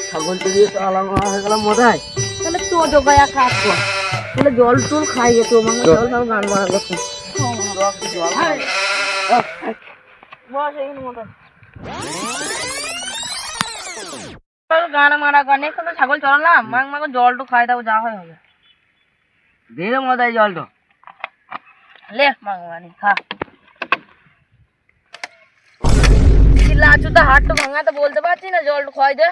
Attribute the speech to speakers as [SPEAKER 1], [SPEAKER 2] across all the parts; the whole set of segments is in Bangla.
[SPEAKER 1] ছাগল তো দিয়ে আলাদা হয়ে গেলাম মজায়। তাহলে তো জোগায়া খাচ্ছ, তাহলে জল টুল খাই যেত মানে জল সব গান মারা করছে। গান মারা গানে তো ছাগল চলালাম মাং মাকে জলটু খাই দাও যা হয় হবে। ধীরে মজায় জলটো লে মাংমানি খা। লাচু তো হাট তো ভাঙা তো বলতে পারছি না জলটু খাই দে।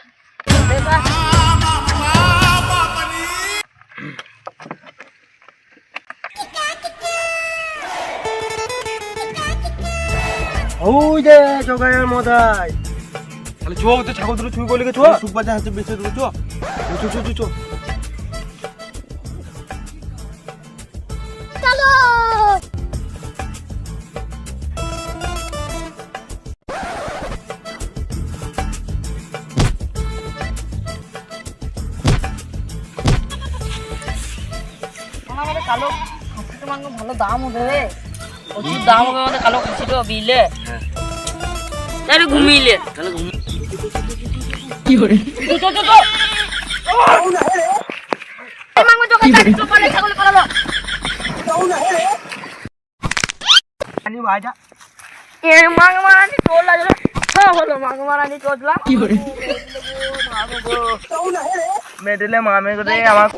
[SPEAKER 2] ওই যে জগায়ের মদাই তাহলে চো তো ছাগল দুটো চুরি করে চো সুপার যা হাতে বেঁচে দেবো চো চো চো চো চো
[SPEAKER 1] চলো আমাদের কালো খাসিটা মাংস ভালো দাম হবে রে, প্রচুর দাম হবে আমাদের কালো খাসিটা বিলে। তাহলে ঘুমিলে তাহলে কি করে চো চো চো এই মাংস চোখে চাটি চো পালে ছাগল পালালো
[SPEAKER 2] আনি ভাইজা
[SPEAKER 1] এই মাংস মারানি চল লাগলো। হ্যাঁ হলো মাংস মারানি চললা কি করে
[SPEAKER 2] মেডেলে মামে করে আমার